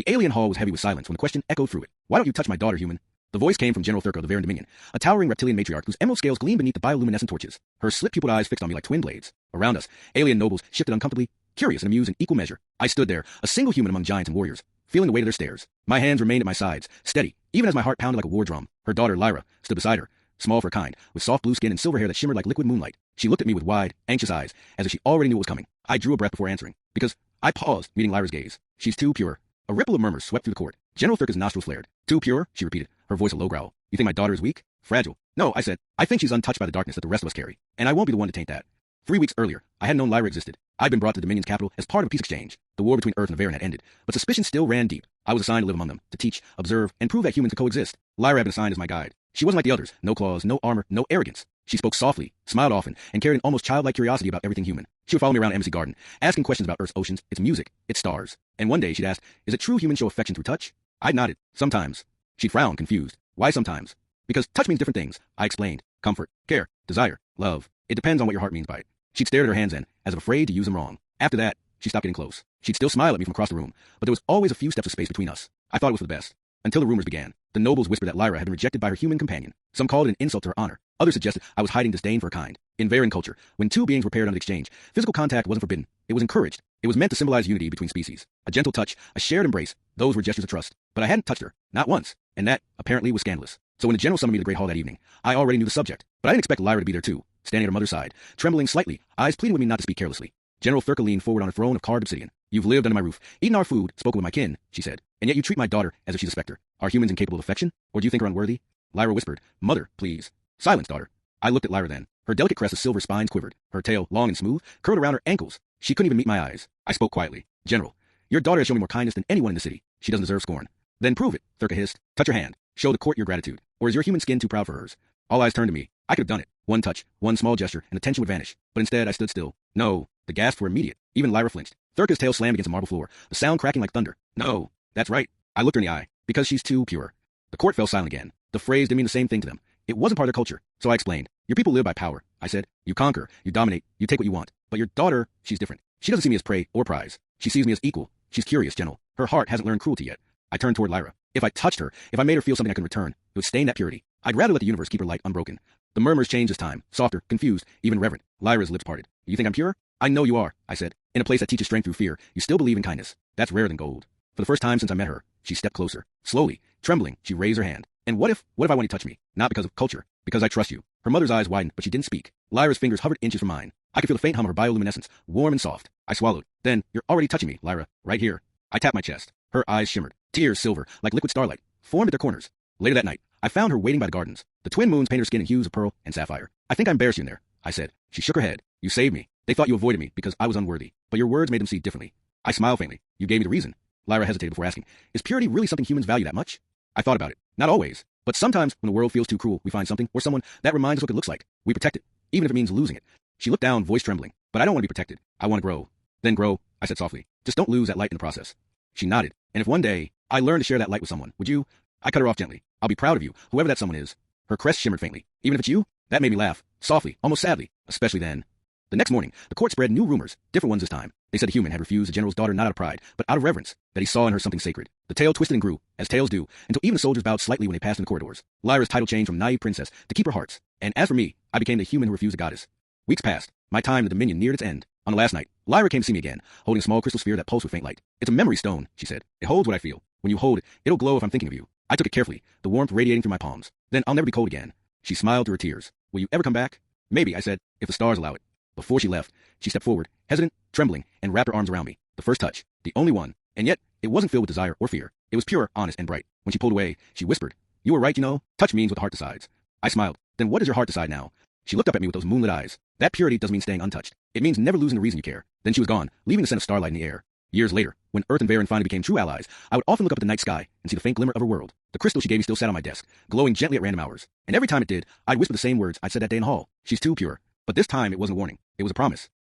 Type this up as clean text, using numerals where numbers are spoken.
The alien hall was heavy with silence when the question echoed through it. Why don't you touch my daughter, human? The voice came from General Thurka of the Varan Dominion, a towering reptilian matriarch whose emerald scales gleamed beneath the bioluminescent torches. Her slit-pupiled eyes fixed on me like twin blades. Around us, alien nobles shifted uncomfortably, curious and amused in equal measure. I stood there, a single human among giants and warriors, feeling the weight of their stares. My hands remained at my sides, steady, even as my heart pounded like a war drum. Her daughter, Lyra, stood beside her, small for her kind, with soft blue skin and silver hair that shimmered like liquid moonlight. She looked at me with wide, anxious eyes, as if she already knew what was coming. I drew a breath before answering, because I paused, meeting Lyra's gaze. She's too pure. A ripple of murmurs swept through the court. General Thurka's nostrils flared. Too pure? She repeated, her voice a low growl. You think my daughter is weak? Fragile? No, I said. I think she's untouched by the darkness that the rest of us carry, and I won't be the one to taint that. 3 weeks earlier, I had known Lyra existed. I'd been brought to the Dominion's capital as part of a peace exchange. The war between Earth and the Varan had ended, but suspicion still ran deep. I was assigned to live among them, to teach, observe, and prove that humans could coexist. Lyra had been assigned as my guide. She wasn't like the others. No claws, no armor, no arrogance. She spoke softly, smiled often, and carried an almost childlike curiosity about everything human. She would follow me around Embassy Garden, asking questions about Earth's oceans, its music, its stars. And one day she'd ask, is it true humans show affection through touch? I nodded. Sometimes. She'd frown, confused. Why sometimes? Because touch means different things. I explained. Comfort, care, desire, love. It depends on what your heart means by it. She'd stared at her hands then, as if afraid to use them wrong. After that, she stopped getting close. She'd still smile at me from across the room, but there was always a few steps of space between us. I thought it was for the best. Until the rumors began. The nobles whispered that Lyra had been rejected by her human companion. Some called it an insult to her honor. Others suggested I was hiding disdain for her kind. In Varan culture, when two beings were paired under exchange, physical contact wasn't forbidden. It was encouraged. It was meant to symbolize unity between species. A gentle touch, a shared embrace, those were gestures of trust. But I hadn't touched her, not once, and that, apparently, was scandalous. So when the general summoned me to the Great Hall that evening, I already knew the subject. But I didn't expect Lyra to be there too, standing at her mother's side, trembling slightly, eyes pleading with me not to speak carelessly. General Thurka leaned forward on a throne of carved obsidian. You've lived under my roof, eaten our food, spoken with my kin, she said, and yet you treat my daughter as if she's a specter. Are humans incapable of affection? Or do you think her unworthy? Lyra whispered, Mother, please. Silence, daughter. I looked at Lyra then. Her delicate crest of silver spines quivered. Her tail, long and smooth, curled around her ankles. She couldn't even meet my eyes. I spoke quietly. General, your daughter has shown me more kindness than anyone in the city. She doesn't deserve scorn. Then prove it, Thurka hissed. Touch her hand. Show the court your gratitude. Or is your human skin too proud for hers? All eyes turned to me. I could have done it. One touch, one small gesture, and the tension would vanish. But instead, I stood still. No. The gasps were immediate. Even Lyra flinched. Thurka's tail slammed against the marble floor, the sound cracking like thunder. No. That's right. I looked her in the eye. Because she's too pure. The court fell silent again. The phrase didn't mean the same thing to them. It wasn't part of their culture. So I explained. Your people live by power. I said. You conquer. You dominate. You take what you want. But your daughter, she's different. She doesn't see me as prey or prize. She sees me as equal. She's curious, gentle. Her heart hasn't learned cruelty yet. I turned toward Lyra. If I touched her, if I made her feel something I couldn't return, it would stain that purity. I'd rather let the universe keep her light unbroken. The murmurs changed this time, softer, confused, even reverent. Lyra's lips parted. You think I'm pure? I know you are, I said. In a place that teaches strength through fear, you still believe in kindness. That's rarer than gold. For the first time since I met her, she stepped closer. Slowly, trembling, she raised her hand. And what if I want you to touch me? Not because of culture, because I trust you. Her mother's eyes widened, but she didn't speak. Lyra's fingers hovered inches from mine. I could feel the faint hum of her bioluminescence, warm and soft. I swallowed. Then, you're already touching me, Lyra, right here. I tapped my chest. Her eyes shimmered. Tears, silver, like liquid starlight, formed at their corners. Later that night, I found her waiting by the gardens. The twin moons painted her skin in hues of pearl and sapphire. I think I embarrassed you in there, I said. She shook her head. You saved me. They thought you avoided me because I was unworthy, but your words made them see differently. I smiled faintly. You gave me the reason. Lyra hesitated before asking, is purity really something humans value that much? I thought about it. Not always. But sometimes, when the world feels too cruel, we find something or someone that reminds us what it looks like. We protect it, even if it means losing it. She looked down, voice trembling. But I don't want to be protected. I want to grow. Then grow, I said softly. Just don't lose that light in the process. She nodded. And if one day, I learned to share that light with someone, would you? I cut her off gently. I'll be proud of you, whoever that someone is. Her crest shimmered faintly. Even if it's you? That made me laugh. Softly, almost sadly. Especially then. The next morning, the court spread new rumors, different ones this time. They said the human had refused the general's daughter not out of pride, but out of reverence, that he saw in her something sacred. The tale twisted and grew, as tales do, until even the soldiers bowed slightly when they passed in the corridors. Lyra's title changed from naive princess to keeper hearts. And as for me, I became the human who refused a goddess. Weeks passed. My time in the Dominion neared its end. On the last night, Lyra came to see me again, holding a small crystal sphere that pulsed with faint light. It's a memory stone, she said. It holds what I feel. When you hold it, it'll glow if I'm thinking of you. I took it carefully, the warmth radiating through my palms. Then I'll never be cold again. She smiled through her tears. Will you ever come back? Maybe, I said, if the stars allow it. Before she left, she stepped forward, hesitant, trembling, and wrapped her arms around me. The first touch, the only one. And yet, it wasn't filled with desire or fear. It was pure, honest, and bright. When she pulled away, she whispered, You were right, you know. Touch means what the heart decides. I smiled. Then what does your heart decide now? She looked up at me with those moonlit eyes. That purity doesn't mean staying untouched. It means never losing the reason you care. Then she was gone, leaving the scent of starlight in the air. Years later, when Earth and Varan finally became true allies, I would often look up at the night sky and see the faint glimmer of her world. The crystal she gave me still sat on my desk, glowing gently at random hours. And every time it did, I'd whisper the same words I'd said that day in hall. She's too pure. But this time it wasn't a warning. It was a promise.